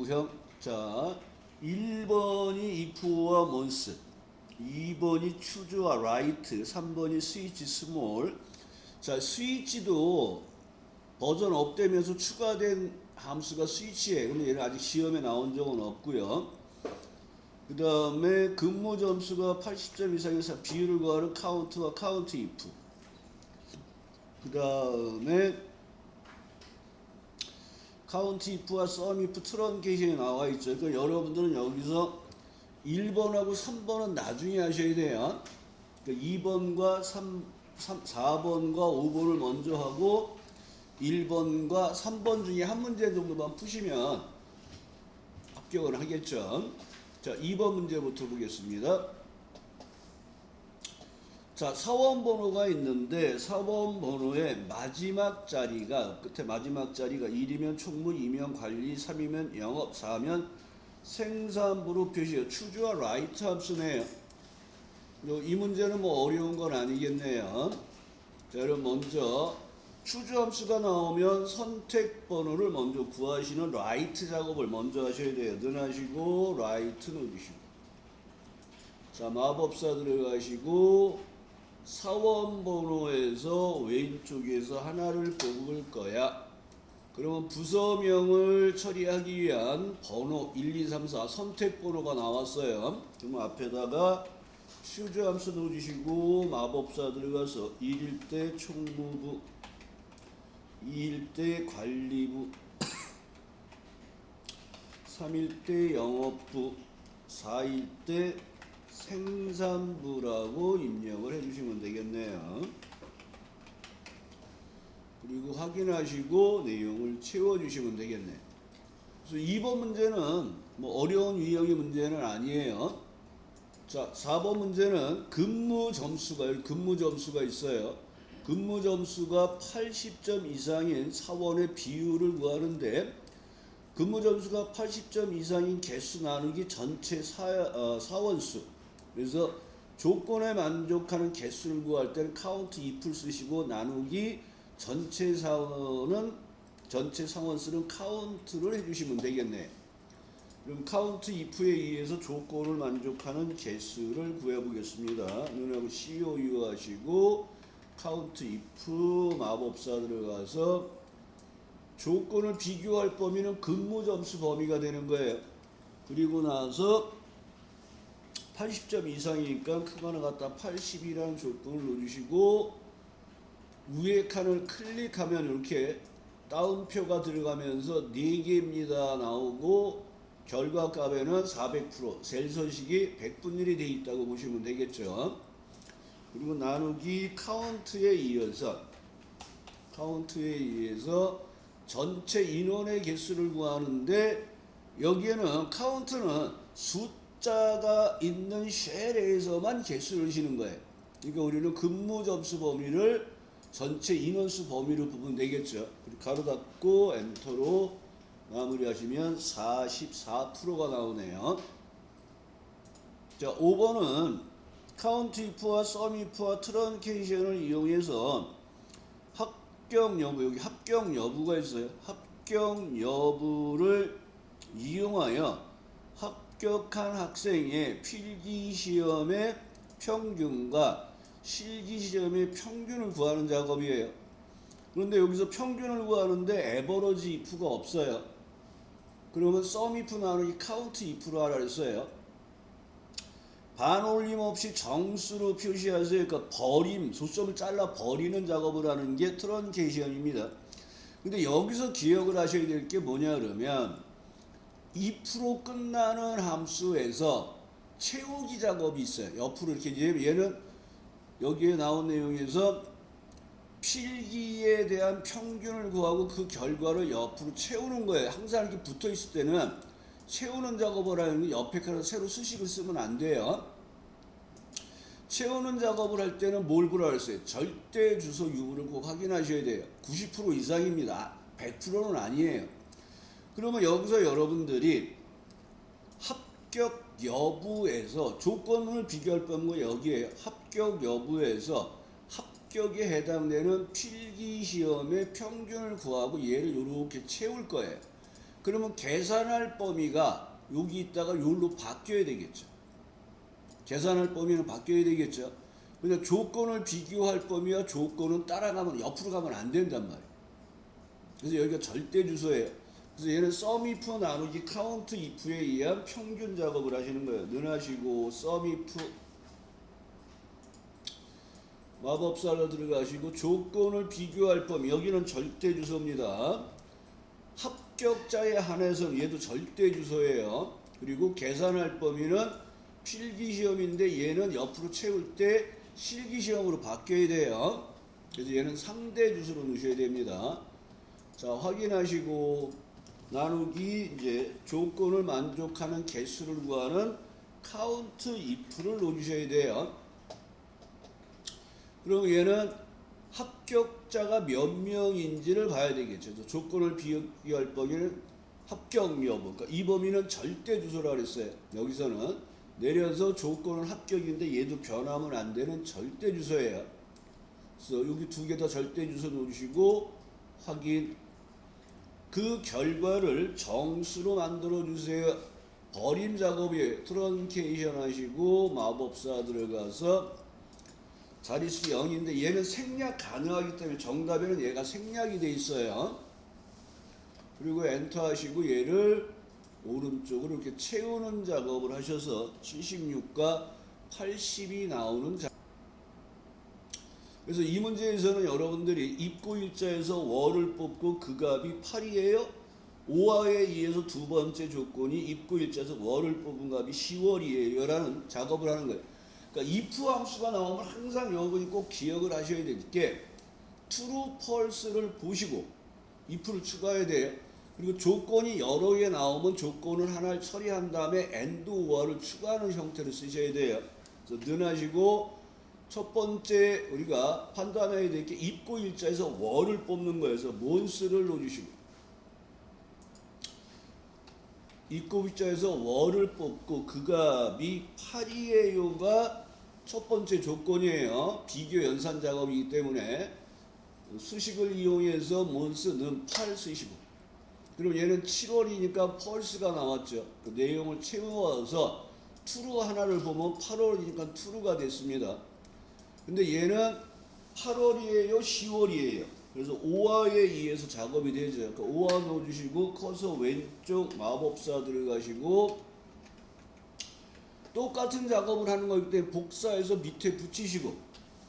구형. 자, 1번이 if와 month, 2번이 choose와 write, 3번이 switch small. 자, switch도 버전 업되면서 추가된 함수가 switch예요. 근데 얘는 아직 시험에 나온 적은 없고요. 그 다음에 근무 점수가 80점 이상에서 비율을 구하는 count와 count if. 그 다음에 count if와 sum if 트런케이션이 나와 있죠. 그러니까 여러분들은 여기서 1번하고 3번은 나중에 하셔야 돼요. 그러니까 2번과 4번과 5번을 먼저 하고 1번과 3번 중에 한 문제 정도만 푸시면 합격을 하겠죠. 자, 2번 문제부터 보겠습니다. 자, 사원 번호가 있는데 사원 번호의 마지막 자리가 끝에 마지막 자리가 1이면 총무, 2면 관리, 3이면 영업, 4면 생산부로 표시해요. 추주와 라이트 함수네요. 이 문제는 뭐 어려운 건 아니겠네요. 자, 그럼 먼저 추주 함수가 나오면 선택 번호를 먼저 구하시는 라이트 작업을 먼저 하셔야 돼요. 넣으시고 라이트 넣으시고. 자, 마법사 들어가시고 사원 번호에서 왼쪽에서 하나를 뽑을 거야. 그러면 부서명을 처리하기 위한 번호 1, 2, 3, 4 선택 번호가 나왔어요. 그럼 앞에다가 추주 함수 넣어주시고 마법사 들어가서 1일 때 총무부, 2일 때 관리부, 3일 때 영업부, 4일 때 생산부라고 입력을 해주시면 되겠네요. 그리고 확인하시고 내용을 채워주시면 되겠네요. 그래서 2번 문제는 뭐 어려운 유형의 문제는 아니에요. 자, 4번 문제는 근무 점수가 있어요. 근무 점수가 80점 이상인 사원의 비율을 구하는데 근무 점수가 80점 이상인 개수 나누기 전체 사원수. 그래서 조건에 만족하는 개수를 구할 때는 count if를 쓰시고 나누기 전체 상원수는 count를 해주시면 되겠네. 그럼 count if에 의해서 조건을 만족하는 개수를 구해보겠습니다. 눈하고 COU 하시고 count if 마법사 들어가서 조건을 비교할 범위는 근무 점수 범위가 되는 거예요. 그리고 나서 80점 이상이니까 그거는 갖다 80이라는 조건을 넣어주시고 위에 칸을 클릭하면 이렇게 다운표가 들어가면서 4개입니다 나오고 결과값에는 400% 셀선식이 100분의 1이 되어 있다고 보시면 되겠죠. 그리고 나누기 카운트에 의해서 전체 인원의 개수를 구하는데 여기에는 카운트는 숫자가 있는 쉘에서만 개수를 쉬는 거예요. 그러니까 우리는 근무 점수 범위를 전체 인원수 범위로 부으면 되겠죠. 그리고 가로 닫고 엔터로 마무리하시면 44%가 나오네요. 자, 5번은 count if와 sum if와 트런케이션을 이용해서 합격 여부, 여기 합격 여부가 있어요. 합격 여부를 이용하여 합격한 학생의 필기시험의 평균과 실기시험의 평균을 구하는 작업이에요. 그런데 여기서 평균을 구하는데 에버러지 if가 없어요. 그러면 sum if 나누기 count if로 하라 했어요. 반올림 없이 정수로 표시하세요. 그러니까 소점을 잘라 버리는 작업을 하는 게 트런케이션입니다. 근데 여기서 기억을 하셔야 될 게 뭐냐 그러면 2% 끝나는 함수에서 채우기 작업이 있어요. 옆으로 이렇게 얘는 여기에 나온 내용에서 필기에 대한 평균을 구하고 그 결과를 옆으로 채우는 거예요. 항상 이렇게 붙어 있을 때는 채우는 작업을 하는 게 옆에 칸에서 새로 수식을 쓰면 안 돼요. 채우는 작업을 할 때는 뭘 보라 그랬어요? 절대 주소 유무를 꼭 확인하셔야 돼요. 90% 이상입니다. 100%는 아니에요. 그러면 여기서 여러분들이 합격 여부에서 조건을 비교할 범위가 여기에요. 합격 여부에서 합격에 해당되는 필기시험의 평균을 구하고 얘를 이렇게 채울 거예요. 그러면 계산할 범위가 여기 있다가 여기로 바뀌어야 되겠죠. 계산할 범위는 바뀌어야 되겠죠. 근데 조건을 비교할 범위와 조건은 따라가면 옆으로 가면 안 된단 말이에요. 그래서 여기가 절대 주소예요. 그래서 얘는 sum if 나누기 count if에 의한 평균 작업을 하시는 거예요. 능하시고 sum if 마법사로 들어가시고 조건을 비교할 범위, 여기는 절대 주소입니다. 합격자에 한해서는 얘도 절대 주소예요. 그리고 계산할 범위는 필기시험인데 얘는 옆으로 채울 때 실기시험으로 바뀌어야 돼요. 그래서 얘는 상대 주소로 넣으셔야 됩니다. 자, 확인하시고 나누기 이제 조건을 만족하는 개수를 구하는 count if를 넣어주셔야 돼요. 그럼 얘는 합격자가 몇 명인지를 봐야 되겠죠. 조건을 비교할 범위는 합격 여부. 그러니까 이 범위는 절대 주소라고 그랬어요. 여기서는 내려서 조건은 합격인데 얘도 변하면 안 되는 절대 주소예요. 그래서 여기 두 개 다 절대 주소 놓으시고 확인. 그 결과를 정수로 만들어 주세요. 버림 작업이에요. 트런케이션 하시고 마법사 들어가서 자릿수 0인데 얘는 생략 가능하기 때문에 정답에는 얘가 생략이 돼 있어요. 그리고 엔터 하시고 얘를 오른쪽으로 이렇게 채우는 작업을 하셔서 76과 80이 나오는 작업. 그래서 이 문제에서는 여러분들이 입고일자에서 월을 뽑고 그 값이 8이에요. 5화에 의해서 두 번째 조건이 입고일자에서 월을 뽑은 값이 10월이에요 라는 작업을 하는 거예요. 그러니까 if 함수가 나오면 항상 여러분이 꼭 기억을 하셔야 될 게 true, false를 보시고 if를 추가해야 돼요. 그리고 조건이 여러 개 나오면 조건을 하나를 처리한 다음에 and or를 추가하는 형태를 쓰셔야 돼요. 그래서 능하시고 첫 번째 우리가 판단해야 될 게 입고일자에서 월을 뽑는 거예요. 그래서 months를 넣어주시고 입고일자에서 월을 뽑고 그 값이 8이에요가 첫 번째 조건이에요. 비교 연산 작업이기 때문에 수식을 이용해서 months는 8 쓰시고 그럼 얘는 7월이니까 false가 나왔죠. 그 내용을 채워서 true 하나를 보면 8월이니까 true가 됐습니다. 근데 얘는 8월이에요, 10월이에요. 그래서 5화에 의해서 작업이 되죠. 그러니까 5화 넣어주시고 커서 왼쪽 마법사 들어가시고 똑같은 작업을 하는 거기 때문에 복사해서 밑에 붙이시고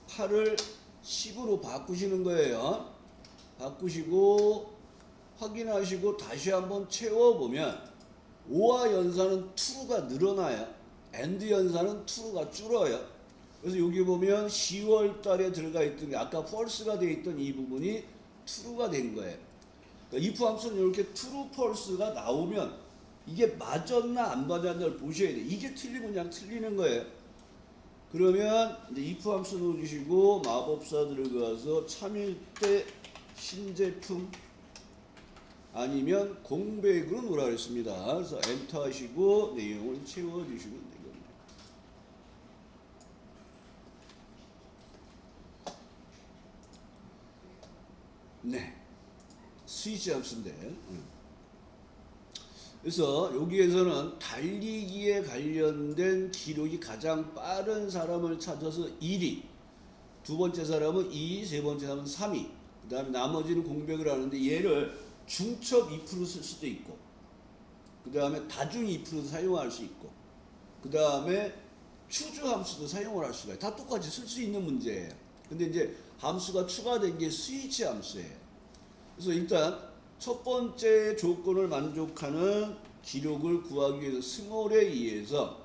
8을 10으로 바꾸시는 거예요. 바꾸시고 확인하시고 다시 한번 채워보면 5화 연산은 true가 늘어나요. and 연산은 true가 줄어요. 그래서 여기 보면 10월 달에 들어가 있던 게 아까 false가 되어 있던 이 부분이 true가 된 거예요. 그러니까 if 함수는 이렇게 true, false가 나오면 이게 맞았나 안 맞았나를 보셔야 돼요. 이게 틀리면 그냥 틀리는 거예요. 그러면 이제 if 함수 넣어주시고 마법사 들어가서 참일대 신제품 아니면 공백으로 놓으라 그랬습니다. 그래서 엔터 하시고 내용을 채워주시면 되겠습니다. 네, 스위치 함수인데 그래서 여기에서는 달리기에 관련된 기록이 가장 빠른 사람을 찾아서 1위, 두 번째 사람은 2위, 세 번째 사람은 3위, 그 다음에 나머지는 공백을 하는데 얘를 중첩 if로 쓸 수도 있고 그 다음에 다중 if로도 사용할 수 있고 그 다음에 추주 함수도 사용을 할 수가 있어요. 다 똑같이 쓸 수 있는 문제예요. 근데 이제 함수가 추가된 게 스위치 함수예요. 그래서 일단 첫 번째 조건을 만족하는 기록을 구하기 위해서 스몰에 의해서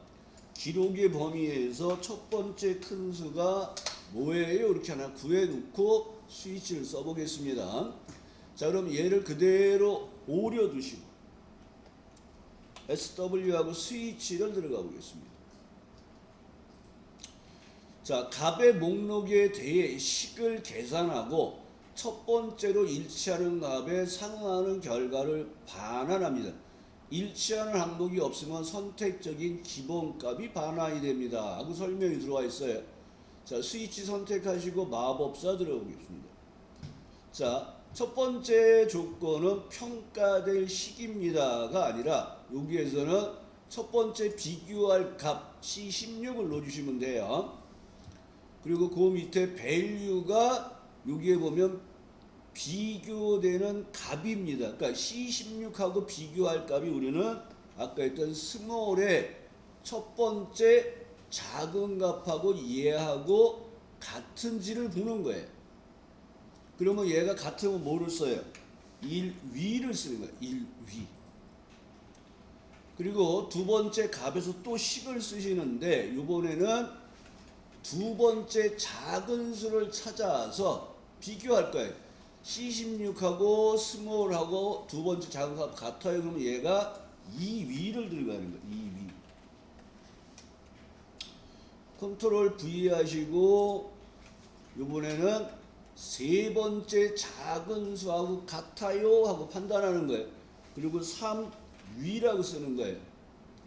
기록의 범위에서 첫 번째 큰 수가 뭐예요? 이렇게 하나 구해놓고 스위치를 써보겠습니다. 자, 그럼 얘를 그대로 오려두시고 SW하고 스위치를 들어가 보겠습니다. 자, 값의 목록에 대해 식을 계산하고 첫 번째로 일치하는 값에 상응하는 결과를 반환합니다. 일치하는 항목이 없으면 선택적인 기본값이 반환이 됩니다. 하고 설명이 들어와 있어요. 자, 스위치 선택하시고 마법사 들어보겠습니다. 자, 첫 번째 조건은 평가될 시기입니다가 아니라 여기에서는 첫 번째 비교할 값 C16을 넣어주시면 돼요. 그리고 그 밑에 value가 여기에 보면 비교되는 값입니다. 그러니까 C16하고 비교할 값이 우리는 아까 했던 스몰의 첫 번째 작은 값하고 얘하고 같은지를 보는 거예요. 그러면 얘가 같으면 뭐를 써요? 1위를 쓰는 거예요. 1위. 그리고 두 번째 값에서 또 식을 쓰시는데 이번에는 두 번째 작은 수를 찾아서 비교할 거예요. C16하고 스몰하고 두 번째 작은 값 같아요. 그러면 얘가 2위를 들어가는 거예요. 2위. 컨트롤 V 하시고 이번에는 세 번째 작은 수하고 같아요 하고 판단하는 거예요. 그리고 3위라고 쓰는 거예요.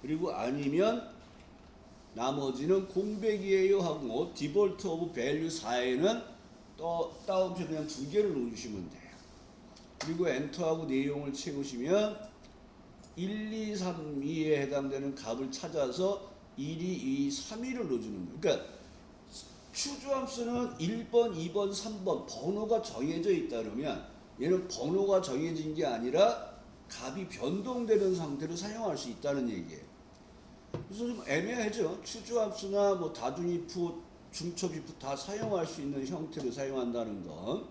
그리고 아니면 나머지는 공백이에요 하고 디볼트 오브 밸류 4에는 또 다운표 그냥 두 개를 넣어주시면 돼요. 그리고 엔터하고 내용을 채우시면 1, 2, 3, 2에 해당되는 값을 찾아서 1, 2, 2, 3위를 넣어주는 거예요. 그러니까 추주함수는 1번, 2번, 3번 번호가 정해져 있다면 얘는 번호가 정해진 게 아니라 값이 변동되는 상태로 사용할 수 있다는 얘기예요. 그래서 좀 애매하죠. 추주함수나 뭐 다중 if, 중첩 if 다 사용할 수 있는 형태로 사용한다는 건.